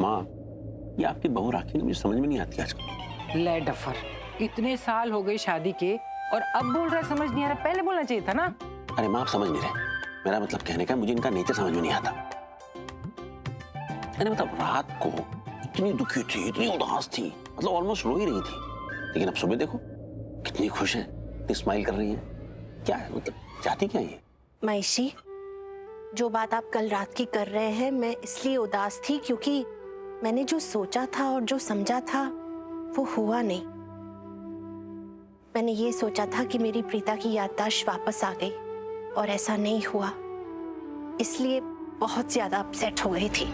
माँ, ये आपकी बहू राखी ना मुझे समझ में नहीं आती आजकल। ले डफर, इतने साल हो गए शादी के और अब बोल रहा है समझ नहीं आ रहा, पहले बोलना चाहिए था ना। अरे माँ, आप समझ नहीं रहे, मेरा मतलब कहने का मुझे इनका नेचर समझ में नहीं आता। अरे मतलब रात को इतनी दुखी थी, इतनी उदास थी, मतलब ऑलमोस्ट रो ही रही थी, लेकिन अब सुबह देखो कितनी खुश है, इतनी स्माइल कर रही है। क्या है मतलब, चाहती क्या ये? मायशी, जो बात आप कल रात की कर रहे हैं, मैं इसलिए उदास थी क्योंकि मैंने जो सोचा था और जो समझा था वो हुआ नहीं। मैंने ये सोचा था कि मेरी प्रीता की याददाश्त वापस आ गई और ऐसा नहीं हुआ, इसलिए बहुत ज्यादा अपसेट हो गई थी।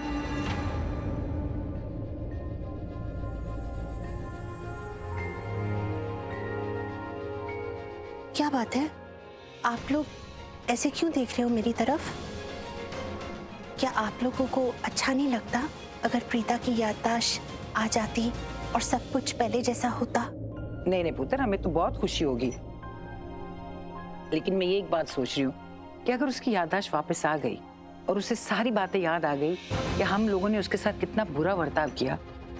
क्या बात है, आप लोग ऐसे क्यों देख रहे हो मेरी तरफ? क्या आप लोगों को अच्छा नहीं लगता अगर प्रीता की याददाश्त आ जाती और सब कुछ पहले जैसा होता? नहीं नहीं पुत्र, हमें तो बहुत खुशी होगी, लेकिन मैं ये एक बात सोच रही हूँ कि अगर उसकी याददाश्त वापस आ गई और उसे सारी बातें याद आ गई कि हम लोगों ने उसके साथ कितना बुरा बर्ताव किया,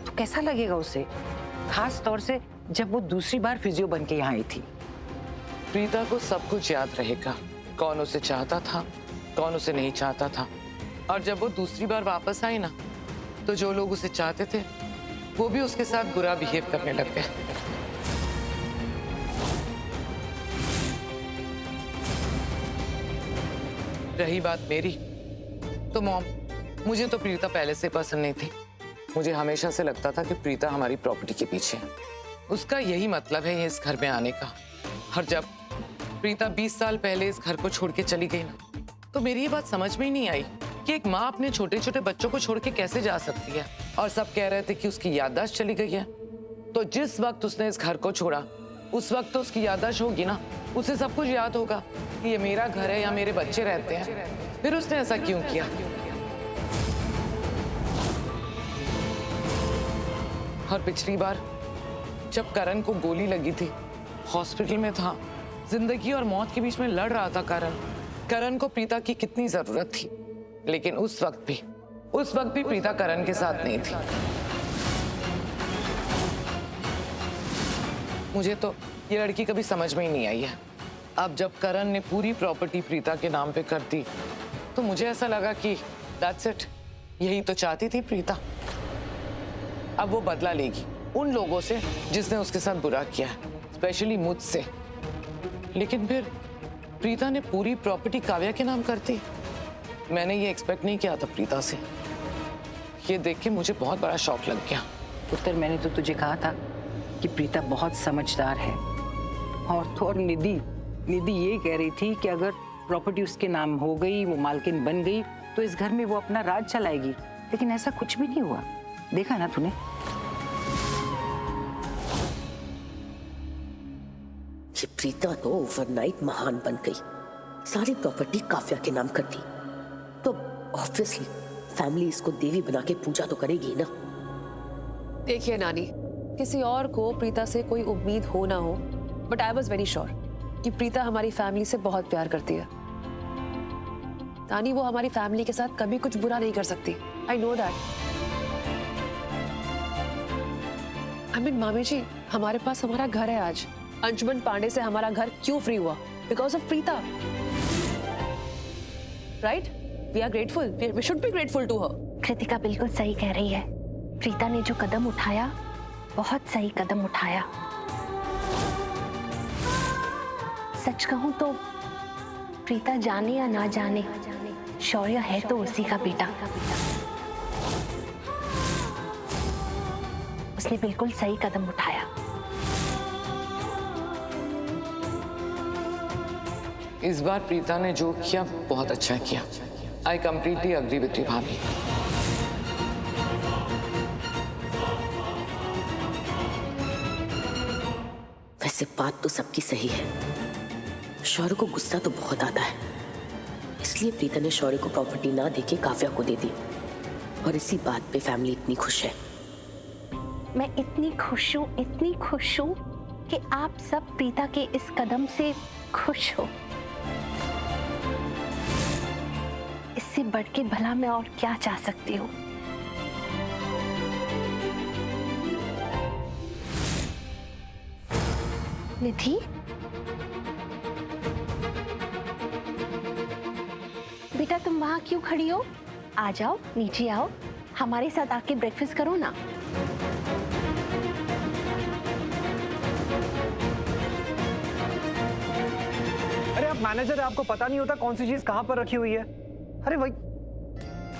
तो कैसा लगेगा उसे, खास तौर से जब वो दूसरी बार फिजियो बन के यहाँ आई थी। प्रीता को सब कुछ याद रहेगा, कौन उसे चाहता था, कौन उसे नहीं चाहता था, और जब वो दूसरी बार वापस आई ना, तो जो लोग उसे चाहते थे वो भी उसके साथ बुरा बिहेव करने लग गए। रही बात मेरी, तो मॉम, मुझे तो प्रीता पहले से पसंद नहीं थी। मुझे हमेशा से लगता था कि प्रीता हमारी प्रॉपर्टी के पीछे है, उसका यही मतलब है इस घर में आने का। और जब प्रीता 20 साल पहले इस घर को छोड़ के चली गई ना, तो मेरी ये बात समझ में ही नहीं आई कि एक माँ अपने छोटे छोटे बच्चों को छोड़ के कैसे जा सकती है। और सब कह रहे थे कि उसकी याददाश्त चली गई है, तो जिस वक्त उसने इस घर को छोड़ा उस वक्त तो उसकी याददाश्त होगी ना, उसे सब कुछ याद होगा कि ये मेरा घर है या मेरे बच्चे रहते हैं, फिर उसने ऐसा क्यों किया। और पिछली बार जब करण को गोली लगी थी, हॉस्पिटल में था, जिंदगी और मौत के बीच में लड़ रहा था करण को प्रीता की कितनी जरूरत थी, लेकिन उस वक्त भी प्रीता करण के साथ नहीं थी। मुझे तो ये लड़की कभी समझ में ही नहीं आई है। अब जब करण ने पूरी प्रॉपर्टी प्रीता के नाम पे कर दी, तो मुझे ऐसा लगा कि दैट्स इट, यही तो चाहती थी प्रीता। अब वो बदला लेगी उन लोगों से जिसने उसके साथ बुरा किया, स्पेशली मुझसे। लेकिन फिर प्रीता ने पूरी प्रॉपर्टी काव्या के नाम कर दी। मैंने ये एक्सपेक्ट नहीं किया था प्रीता से। ये देख के मुझे बहुत बड़ा शॉक लग गया। पुत्र, मैंने तो तुझे कहा था कि प्रीता बहुत समझदार है। और तो और निधि ये कह रही थी कि अगर प्रॉपर्टी उसके नाम हो गई, वो मालकिन बन गई, तो इस घर में वो अपना राज चलाएगी। लेकिन ऐसा कुछ भी नहीं हुआ, देखा ना तूने। ये प्रीता तो ओवरनाइट महान बन गई, सारी प्रॉपर्टी काव्या के नाम कर दी, तो ऑब्वियसली फैमिली इसको देवी बना के पूजा तो करेगी ना। देखिए नानी, किसी और को प्रीता से कोई उम्मीद हो ना हो, but I was very sure कि प्रीता हमारी फैमिली से बहुत प्यार करती है। नानी, वो हमारी फैमिली के साथ कभी कुछ बुरा नहीं कर सकती। I know that. I mean मामी जी, हमारे पास हमारा घर है आज। अंशुमन पांडे से हमारा घर क्यों फ्री हुआ? Because of Preeta, right? We are grateful, we should be grateful to her. Kritika बिल्कुल सही कह रही है। प्रीता ने जो कदम उठाया, बहुत सही कदम उठाया। सच कहूं तो प्रीता जाने या ना जाने, शौर्य है तो उसी का बेटा। उसने बिल्कुल सही कदम उठाया। इस बार प्रीता ने जो किया बहुत अच्छा किया। I completely agree with you भाभी। वैसे बात तो सबकी सही है, शौर्य को गुस्सा तो बहुत आता है, इसलिए प्रीता ने शौर्य को प्रॉपर्टी ना देके काव्या को दे दी, और इसी बात पे फैमिली इतनी खुश है। मैं इतनी खुश हूँ कि आप सब प्रीता के इस कदम से खुश हो। इससे बढ़ के भला मैं और क्या चाह सकती हूँ। निधि, बेटा तुम वहां क्यों खड़ी हो? आ जाओ, नीचे आओ, हमारे साथ आके ब्रेकफास्ट करो ना। अरे आप मैनेजर है, आपको पता नहीं होता कौन सी चीज कहां पर रखी हुई है? अरे भाई,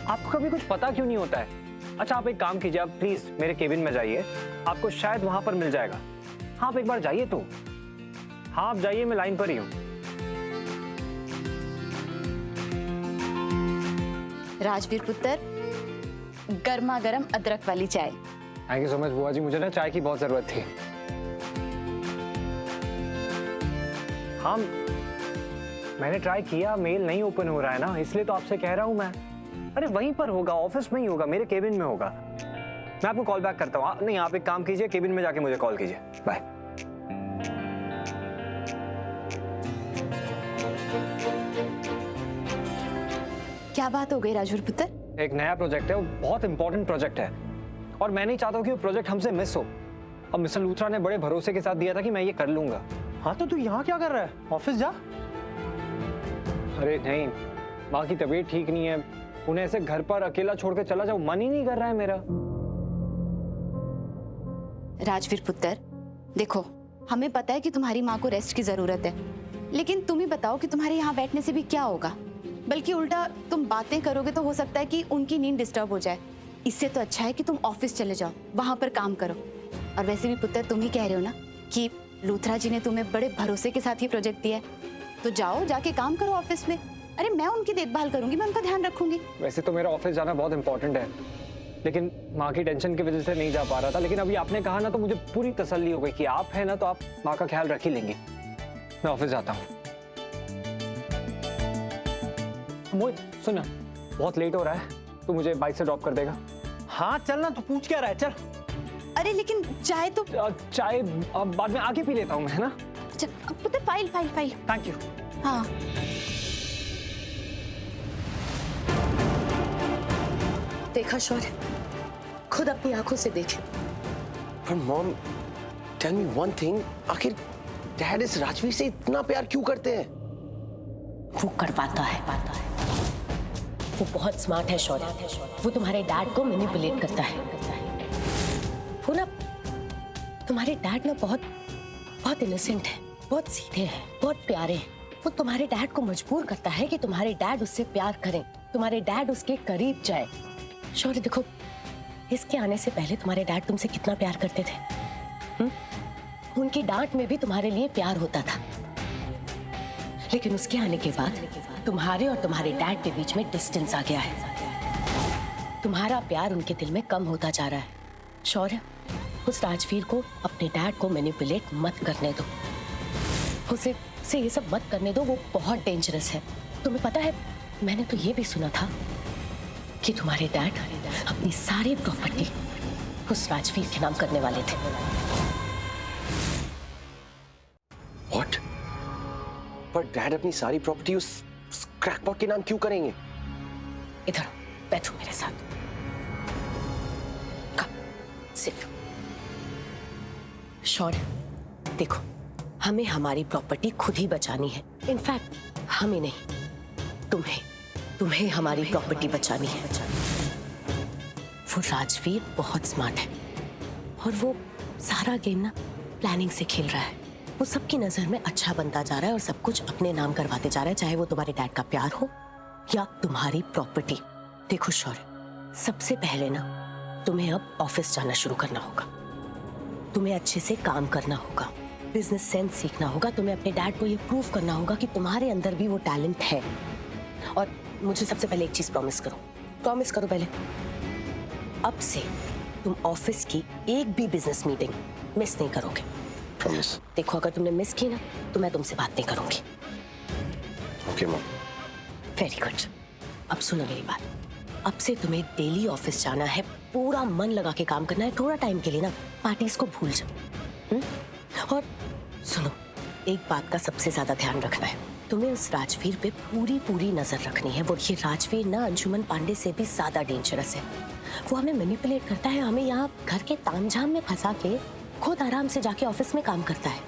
आपको कभी कुछ पता क्यों नहीं होता है? अच्छा आप एक काम कीजिए, आप प्लीज मेरे केबिन में जाइए, आपको शायद वहां पर मिल जाएगा। हाँ आप एक बार जाइए तो। हाँ आप जाइए, मैं लाइन पर ही हूँ। राजवीर पुत्र, गर्मा गर्म अदरक वाली चाय। थैंक यू सो मच बुआ जी, मुझे ना चाय की बहुत जरूरत थी। हाँ मैंने ट्राई किया, मेल नहीं ओपन हो रहा है ना, इसलिए तो आपसे कह रहा हूँ मैं। अरे वहीं पर होगा, ऑफिस में ही होगा, मेरे केबिन में होगा। मैं आपको कॉल बैक करता हूँ। नहीं आप एक काम कीजिए, केबिन में जाके मुझे कॉल कीजिए। बाय। क्या बात हो गई राजवीर पुत्र? एक नया प्रोजेक्ट है, वो बहुत इंपॉर्टेंट प्रोजेक्ट है और मैं नहीं चाहता हूँ कि वो प्रोजेक्ट हमसे मिस हो। अब मिस्टर लूथरा ने बड़े भरोसे के साथ दिया था कि मैं ये कर लूंगा। हाँ तो तू यहाँ क्या कर रहा है? ऑफिस जा। अरे नहीं, माँ की तबीयत ठीक नहीं है, उन्हें ऐसे घर पर अकेला छोड़ के चला जाओ, मन ही नहीं कर रहा है मेरा। राजवीर पुत्र, देखो हमें पता है कि तुम्हारी माँ को रेस्ट की जरूरत है, लेकिन तुम ही बताओ कि तुम्हारे यहाँ बैठने से भी क्या होगा? बल्कि उल्टा तुम बातें करोगे तो हो सकता है कि उनकी नींद डिस्टर्ब हो जाए। इससे तो अच्छा है कि तुम ऑफिस चले जाओ, वहां पर काम करो। और वैसे भी पुत्र तुम ही कह रहे हो ना कि लूथरा जी ने तुम्हें बड़े भरोसे के साथ ये प्रोजेक्ट दिया है, तो जाओ जाके काम करो ऑफिस में। अरे मैं उनकी देखभाल करूंगी, मैं उनका ध्यान रखूंगी। वैसे तो मेरा ऑफिस जाना बहुत इंपॉर्टेंट है, लेकिन माँ की टेंशन की वजह से नहीं जा पा रहा था। लेकिन अभी आपने कहा ना तो मुझे पूरी तसल्ली हो गई कि आप है ना तो आप माँ का ख्याल रख ही लेंगे। मैं ऑफिस जाता हूँ। मोहित सुन, बहुत लेट हो रहा है, तू मुझे बाइक से ड्रॉप कर देगा? हाँ चल ना, तू पूछ क्या रहा है, चल। अरे लेकिन चाय तो चाय बाद में आके पी लेता हूँ मैं, है ना? चल पुत्र, file file file. Thank you. हाँ देखा शौर्य, खुद अपनी आंखों से देख। पर mom, tell me one thing, आखिर डैड इस राजवीर से इतना प्यार क्यों करते हैं? वो करवाता है। वो बहुत स्मार्ट है शौर्य, वो तुम्हारे डैड को मैनिपुलेट करता है। वो ना, तुम्हारे डैड ना बहुत इनोसेंट है, बहुत सीधे हैं, बहुत प्यारे हैं। वो तुम्हारे डैड को मजबूर करता है कि तुम्हारे डैड उससे प्यार करें, तुम्हारे डैड उसके करीब जाए। शौर्य देखो, इसके आने से पहले तुम्हारे डैड तुमसे कितना प्यार करते थे। उनकी डांट में भी तुम्हारे लिए प्यार होता था, लेकिन उसके आने के बाद तुम्हारे और तुम्हारे डैड के बीच में डिस्टेंस आ गया है। तुम्हारा प्यार उनके दिल में कम होता जा रहा है। शौर्य, उस राजवीर को अपने डैड को मैनिपुलेट मत करने दो, उसे ये सब मत करने दो, वो बहुत डेंजरस है। तुम्हें पता है, मैंने तो ये भी सुना था कि तुम्हारे डैड अपनी सारी प्रॉपर्टी उस राजवीर के नाम करने वाले थे। What? पर डैड अपनी सारी प्रॉपर्टी उस क्रैकपॉट के नाम क्यों करेंगे? इधर बैठो मेरे साथ। सिर्फ शौर्य, देखो हमें हमारी प्रॉपर्टी खुद ही बचानी है। इनफैक्ट हमें नहीं, तुम्हें हमारी प्रॉपर्टी बचानी है। वो राजवीर बहुत स्मार्ट है और वो सारा गेम ना प्लानिंग से खेल रहा है। वो सबकी नजर में अच्छा बनता जा रहा है और सब कुछ अपने नाम करवाते जा रहा है, चाहे वो तुम्हारे डैड का प्यार हो या तुम्हारी प्रॉपर्टी। देखो शौर्य, सबसे पहले ना तुम्हें अब ऑफिस जाना शुरू करना होगा, तुम्हें अच्छे से काम करना होगा, बिजनेस सेंस सीखना होगा, तुम्हें अपने डैड को ये प्रूव करना होगा कि तुम्हारे अंदर भी वो टैलेंट है। और मुझे सबसे पहले एक चीज प्रॉमिस करो पहले, अब से तुम ऑफिस की एक भी बिजनेस मीटिंग मिस नहीं करोगे। प्रॉमिस। देखो अगर तुमने मिस की ना तो मैं तुमसे बात नहीं करूंगी। Okay mom. Very good. अब सुनो मेरी बात, अब से तुम्हें डेली ऑफिस जाना है, पूरा मन लगा के काम करना है। थोड़ा टाइम के लिए ना पार्टीज को भूल जाओ। और सुनो, एक बात का सबसे ज्यादा ध्यान रखना है, तुम्हें उस राजवीर पे पूरी नजर रखनी है। वो ये राजवीर ना अंशुमन पांडे से भी ज्यादा डेंजरस है। वो हमें मैनिपुलेट करता है, हमें यहाँ घर के तामझाम में फंसा के खुद आराम से जाके ऑफिस में काम करता है।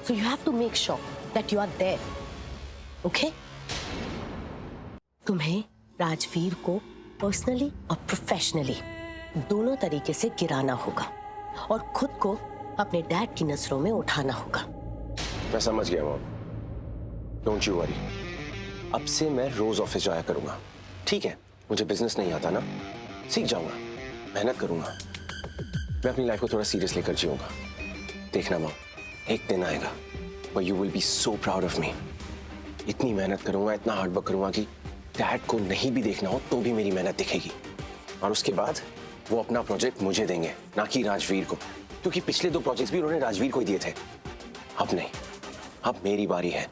So you have to make sure that you are there. Okay? तुम्हें राजवीर को पर्सनली और प्रोफेशनली दोनों तरीके से गिराना होगा और खुद को अपने डैड की नजरों में उठाना होगा। मैं समझ गया मॉम, डोंट यू वरी। अब से मैं रोज ऑफिस जाया करूंगा। ठीक है, मुझे बिजनेस नहीं आता ना, सीख जाऊंगा, मेहनत करूंगा, मैं अपनी लाइफ को थोड़ा सीरियस लेकर जीऊंगा। देखना मॉम, एक दिन आएगा और you will be so proud of me. इतनी मेहनत करूंगा, इतना हार्ड वर्क करूंगा कि डैड को नहीं भी देखना हो तो भी मेरी मेहनत दिखेगी। और उसके बाद वो अपना प्रोजेक्ट मुझे देंगे, ना कि राजवीर को, क्योंकि पिछले 2 प्रोजेक्ट्स भी उन्होंने राजवीर को ही दिए थे। अब नहीं, अब मेरी बारी है।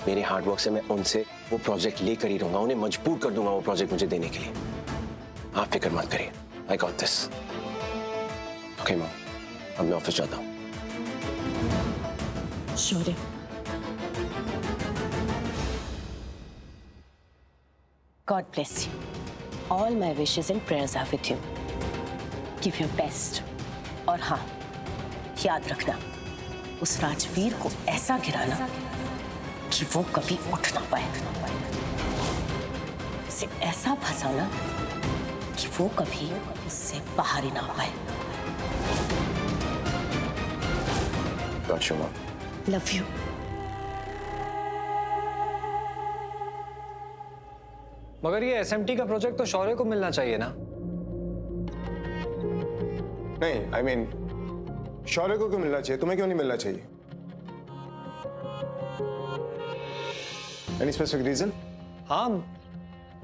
मेरे हार्डवर्क से मैं उनसे वो प्रोजेक्ट लेकर ही रहूंगा, उन्हें मजबूर कर दूंगा वो प्रोजेक्ट मुझे देने के लिए। आप फिक्र मत करिए, I got this. Okay mom, अब मैं ऑफिस जाता हूँ। शौर्य, God bless you. All my wishes and prayers are with you. Give your best. और हाँ, याद रखना, उस राजवीर को ऐसा गिराना कि वो कभी उठ ना पाए। उसे ऐसा फंसाना कि वो कभी उससे बाहर ही ना पाए। Got you, Mom. Love you. मगर ये SMT का प्रोजेक्ट तो शौर्य को मिलना चाहिए ना? नहीं, I mean, शौर्य को क्यों मिलना चाहिए? तुम्हें क्यों नहीं मिलना चाहिए? Any specific reason? हाँ,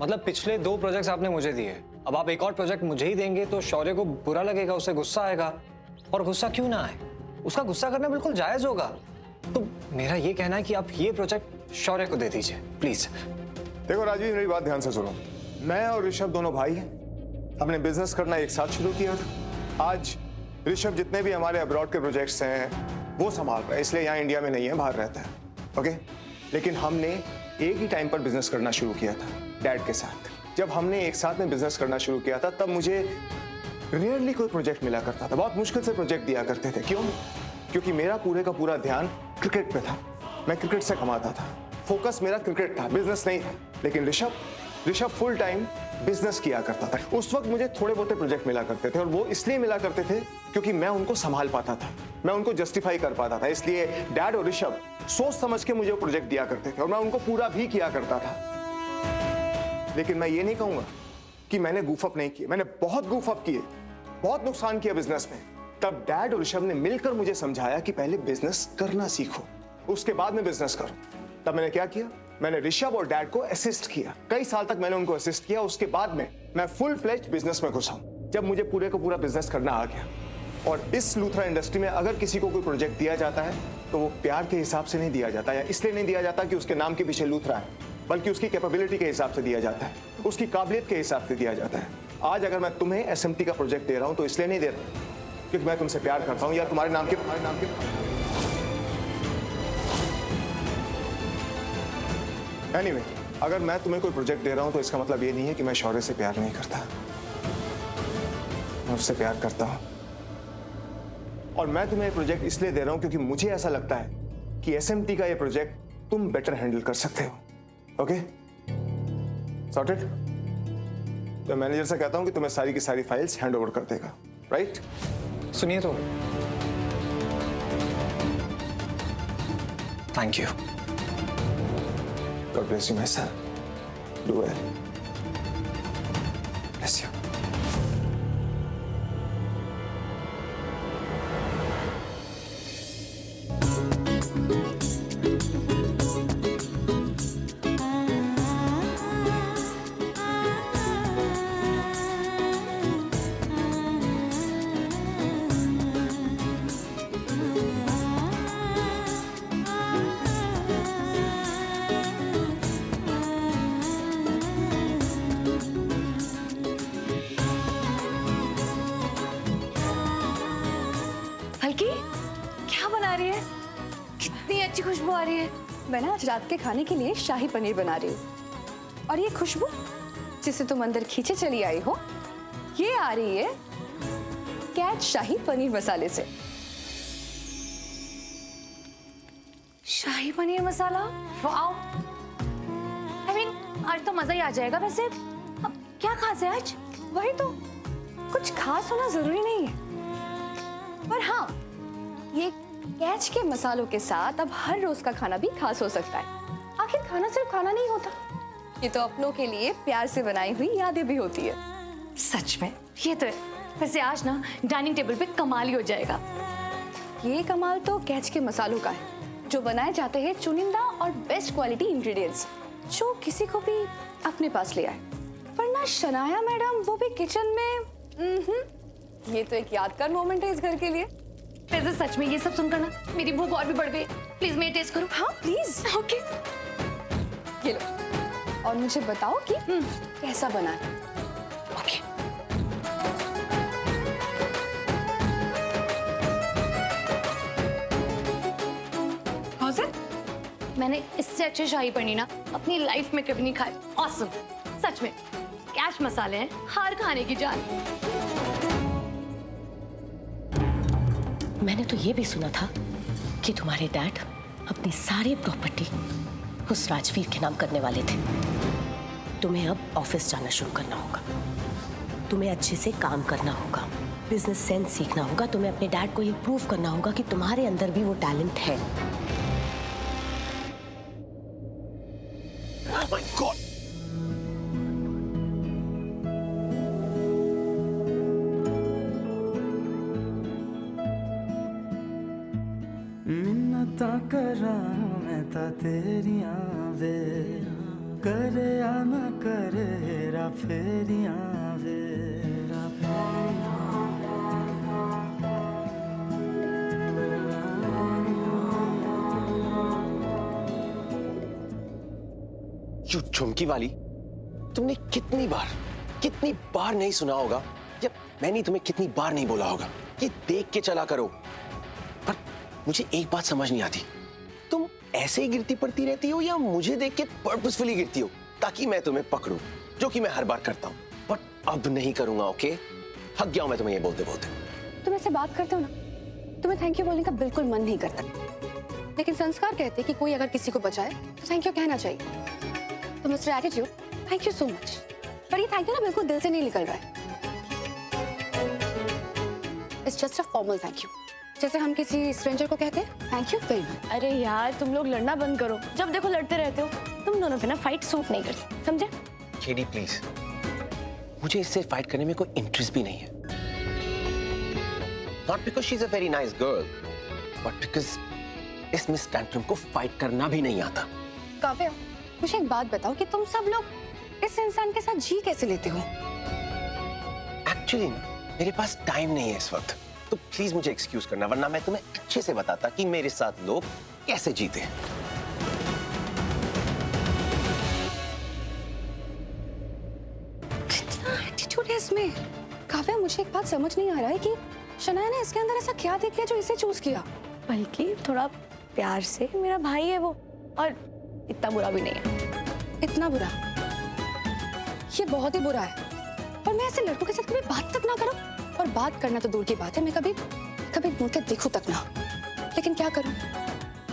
मतलब पिछले 2 प्रोजेक्ट्स आपने मुझे दिए, अब आप एक और प्रोजेक्ट मुझे ही देंगे तो शौर्य को बुरा लगेगा, उसे गुस्सा आएगा। और गुस्सा क्यों ना आए? उसका गुस्सा करना बिल्कुल जायज होगा। तो मेरा ये कहना है कि आप ये प्रोजेक्ट शौर्य को दे दीजिए, प्लीज। देखो राजीव, मेरी बात ध्यान से सुनो। मैं और ऋषभ दोनों भाई हैं, हमने बिजनेस करना एक साथ शुरू किया था। आज ऋषभ जितने भी हमारे अब्रॉड के प्रोजेक्ट्स हैं वो संभाल रहा है, इसलिए यहाँ इंडिया में नहीं है, बाहर रहता है। ओके, लेकिन हमने एक ही टाइम पर बिजनेस करना शुरू किया था डैड के साथ। जब हमने एक साथ में बिजनेस करना शुरू किया था तब मुझे रेयरली कोई प्रोजेक्ट मिला करता था, बहुत मुश्किल से प्रोजेक्ट दिया करते थे। क्यों? क्योंकि मेरा पूरे का पूरा ध्यान क्रिकेट पे था, मैं क्रिकेट से कमाता था, फोकस मेरा क्रिकेट था, बिजनेस नहीं था। लेकिन ऋषभ फुल टाइम बिजनेस किया करता था। उस वक्त मुझे थोड़े बहुत प्रोजेक्ट मिला करते थे और वो इसलिए मिला करते थे क्योंकि मैं उनको संभाल पाता था, मैं उनको जस्टिफाई कर पाता था। इसलिए डैड और ऋषभ सोच समझ के मुझे प्रोजेक्ट दिया करते थे और मैं उनको पूरा भी किया करता था। लेकिन मैं ये नहीं कहूंगा कि मैंने गूफ अप नहीं किए, मैंने बहुत गूफ अप किए, बहुत नुकसान किया बिजनेस में। तब डैड और ऋषभ ने मिलकर मुझे समझाया कि पहले बिजनेस करना सीखो, उसके बाद में बिजनेस करो। तब मैंने क्या किया? मैंने ऋषभ और डैड को असिस्ट किया, कई साल तक मैंने उनको असिस्ट किया। उसके बाद में मैं फुल फ्लेज्ड बिजनेस में घुसा। जब मुझे पूरे को पूरा बिजनेस करना आ गया, और इस लूथरा इंडस्ट्री में अगर किसी को कोई प्रोजेक्ट दिया जाता है तो वो प्यार के हिसाब से नहीं दिया जाता, या इसलिए नहीं दिया जाता कि उसके नाम के पीछे लूथरा है, बल्कि उसकी कैपेबिलिटी के हिसाब से दिया जाता है, उसकी काबिलियत के हिसाब से दिया जाता है। आज अगर मैं तुम्हें SMT का प्रोजेक्ट दे रहा हूं तो इसलिए नहीं दे रहा क्योंकि मैं तुमसे प्यार करता हूं या तुम्हारे नाम के Anyway, अगर मैं तुम्हें कोई प्रोजेक्ट दे रहा हूं तो इसका मतलब ये नहीं है कि मैं शौर्य से प्यार नहीं करता, मैं उससे प्यार करता हूं। और मैं तुम्हें ये प्रोजेक्ट इसलिए दे रहा हूं क्योंकि मुझे ऐसा लगता है कि SMT का ये प्रोजेक्ट तुम बेटर हैंडल कर सकते हो। Okay, sorted? तो मैनेजर से कहता हूं कि तुम्हें सारी की सारी फाइल्स हैंड ओवर कर देगा, राइट? सुनिए तो, thank you. God bless you, my son. Do well. Bless you. हल्की, क्या बना रही है? कितनी अच्छी खुशबू आ रही है। मैं ना आज रात के खाने के लिए शाही पनीर बना रही हूँ, और ये खुशबू जिसे तुम अंदर खींचे चली आई हो, ये आ रही है कैच शाही पनीर मसाले से। शाही paneer masala, wow. I mean, आज तो मजा ही आ जाएगा। वैसे अब क्या खास है आज? वही तो, कुछ खास होना जरूरी नहीं है, पर हाँ, ये कैच के मसालों के साथ अब हर रोज का खाना भी खास हो सकता है। आखिर खाना सिर्फ खाना नहीं होता, ये तो अपनों के लिए प्यार से बनाई हुई यादें भी होती है। सच में ये तो है। वैसे आज ना डाइनिंग टेबल पे कमाल ही हो जाएगा। ये कमाल तो कैच के मसालों का है, जो बनाए जाते हैं चुनिंदा और बेस्ट क्वालिटी इंग्रेडिएंट्स, जो किसी को भी अपने पास ले आए। वरना शनाया मैडम वो भी किचन में, ये तो एक यादगार मोमेंट है इस घर के लिए। वैसे सच में ये सब सुनकर ना मेरी भूख और भी बढ़ गई। प्लीज मैं टेस्ट करूं? हाँ प्लीज। ओके, ये लो और मुझे बताओ कि कैसा बना है। ओके। मैंने इससे अच्छे शाही पनीर ना अपनी लाइफ में कभी नहीं खाए। ऑसम, सच में कैच मसाले हैं हर खाने की जान। मैंने तो ये भी सुना था कि तुम्हारे डैड अपनी सारी प्रॉपर्टी उस राजवीर के नाम करने वाले थे। तुम्हें अब ऑफिस जाना शुरू करना होगा, तुम्हें अच्छे से काम करना होगा, बिजनेस सेंस सीखना होगा, तुम्हें अपने डैड को ये प्रूव करना होगा कि तुम्हारे अंदर भी वो टैलेंट है। Oh my God! मिन्नता करा मैं ता तेरियां वे, करे या ना करे रा फेरियां वे, रा फेरियां। यू झुमकी वाली, तुमने कितनी बार नहीं सुना होगा, या मैंने तुम्हें कितनी बार नहीं बोला होगा कि देख के चला करो। पर मुझे एक बात समझ नहीं आती, तुम ऐसे ही गिरती पड़ती रहती हो या मुझे देख के पर्पसफुली गिरती हो ताकि मैं तुम्हें पकड़ूं, जो कि मैं हर बार करता हूं, बट अब नहीं करूंगा। ओके, थक गया हूं मैं तुम्हें ये बोलते बोलते। तुम ऐसे बात करते हो ना, तुम्हें थैंक यू बोलने का बिल्कुल मन नहीं करता, लेकिन संस्कार कहते हैं कि कोई अगर किसी को बचाए तो थैंक यू कहना चाहिए। तो mister attitude, thank you so much, पर ये थैंक यू ना बिल्कुल दिल से नहीं निकल रहा है। It's just a formal thank you, जैसे हम किसी स्ट्रेंजर को कहते हैं थैंक यू वेरी मच। अरे यार तुम लोग लड़ना बंद करो, जब देखो लड़ते रहते हो। तुम दोनों पे ना फाइट सूट नहीं करती, समझे? केडी प्लीज, मुझे इससे फाइट करने में कोई इंटरेस्ट भी नहीं है। Not because she is a very nice girl, but because इस मिस टैंट्रम को फाइट करना भी नहीं आता। काव्या, मुझे एक बात बताओ कि तुम सब लोग इस इंसान के साथ जी कैसे लेते हो? एक्चुअली मेरे पास टाइम नहीं है इस वक्त, तो प्लीज मुझे एक्सक्यूज करना, वरना मैं तुम्हें अच्छे से बताता कि मेरे साथ लोग कैसे जीते हैं। कितना एटीट्यूड है इसमें। काव्या, मुझे एक बात समझ नहीं आ रहा है कि शनाया ने इसके अंदर ऐसा क्या देख लिया जो इसे चूज किया? बल्कि थोड़ा प्यार से, मेरा भाई है वो, और इतना बुरा भी नहीं है। इतना बुरा? ये बहुत ही बुरा है। और मैं ऐसे लड़कों के साथ कभी बात तक ना करूं, और बात करना तो दूर की बात है, मैं कभी मुंह के देखूं तक ना। लेकिन क्या करूं,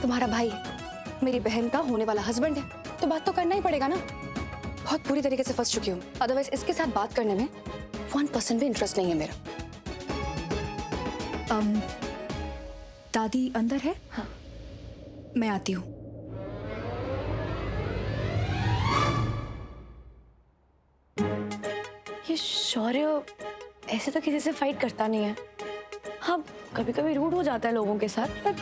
तुम्हारा भाई मेरी बहन का होने वाला हस्बैंड है, तो बात तो करना ही पड़ेगा ना। बहुत बुरी तरीके से फंस चुकी हूँ, अदरवाइज इसके साथ बात करने में 1% भी इंटरेस्ट नहीं है मेरा। दादी अंदर है? हाँ, मैं आती हूँ। ये शौर्य ऐसे तो किसी से फाइट करता नहीं है। हाँ, कभी कभी रूड हो जाता है लोगों के साथ, पर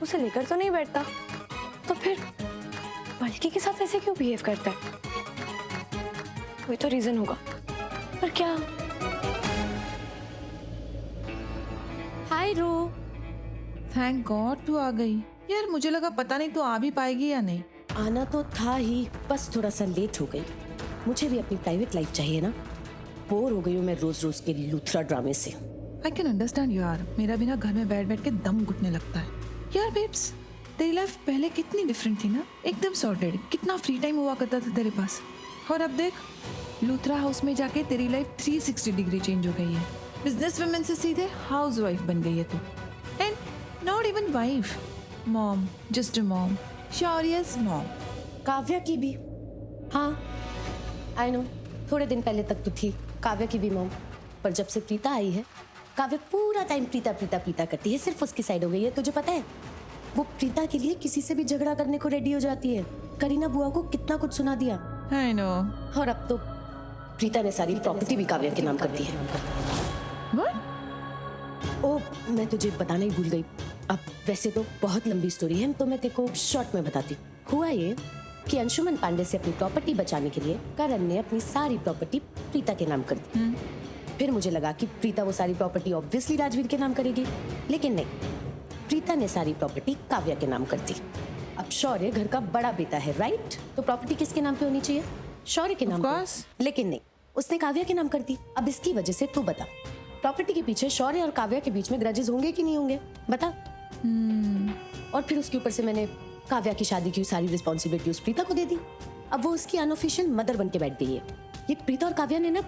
उसे लेकर तो नहीं बैठता। तो फिर बल्कि के साथ ऐसे क्यों बिहेव करता है? कोई तो रीजन होगा, पर क्या? हाय रू, थैंक गॉड तू आ गई। यार मुझे लगा पता नहीं तू आ भी पाएगी या नहीं। आना तो था ही, बस थोड़ा सा लेट हो गई। मुझे भी अपनी प्राइवेट लाइफ चाहिए ना, बोर हो गई हूँ मैं रोज रोज के लूथरा ड्रामे से। आई कैन अंडरस्टैंड यार, मेरा भी ना घर में बैठ बैठ के दम घुटने लगता है। यार बेब्स, तेरी लाइफ पहले कितनी डिफरेंट थी ना, एकदम सॉर्टेड, कितना फ्री टाइम हुआ करता था तेरे पास। और अब देख, लूथरा हाउस में जाके तेरी लाइफ 360 डिग्री चेंज हो गई है। बिजनेस वुमेन से सीधे हाउस वाइफ बन गई है तू, and not even wife, mom, just a mom, शौर्य's मॉम। काव्या की भी, हाँ आई नो, थोड़े दिन पहले तक तो थी काव्या की भी मॉम, पर जब से प्रीता आई है काव्या पूरा टाइम प्रीता प्रीता प्रीता करती है, सिर्फ उसकी साइड हो गई है। तुझे पता है वो प्रीता के लिए किसी से भी झगड़ा करने को रेडी हो जाती है। करीना बुआ को कितना कुछ सुना दिया। I know। और अब तो प्रीता ने सारी प्रॉपर्टी भी काव्या के नाम कर दी है। What? ओ, मैं तुझे बताना ही भूल गई। अब वैसे तो बहुत लंबी स्टोरी है, तो मैं तेरे को शॉर्ट में बताती हूँ। हुआ ये कि अंशुमन पांडे से अपनी प्रॉपर्टी बचाने के लिए करण ने अपनी सारी प्रॉपर्टी प्रीता के नाम कर दी। फिर मुझे लगा कि प्रीता वो सारी प्रॉपर्टी ऑब्वियसली राजवीर के नाम करेगी, लेकिन नहीं, प्रीता ने सारी प्रॉपर्टी काव्या के नाम कर दी। अब शौर्य घर का बड़ा बेटा है, राइट? तो प्रॉपर्टी किसके नाम पे होनी चाहिए? शौर्य के नाम पे। लेकिन नहीं, उसने काव्या के नाम कर दी। अब इसकी वजह से तू बता, प्रॉपर्टी के पीछे शौर्य और काव्या के बीच में ग्रजेस होंगे कि नहीं होंगे? बता। और फिर उसके ऊपर से मैंने काव्या की शादी की सारी रिस्पॉन्सिबिलिटी उस प्रीता को दे दी। अब वो उसकी अनऑफिशियल मदर बन के बैठ गई है। ये प्रीता और काव्या ने ना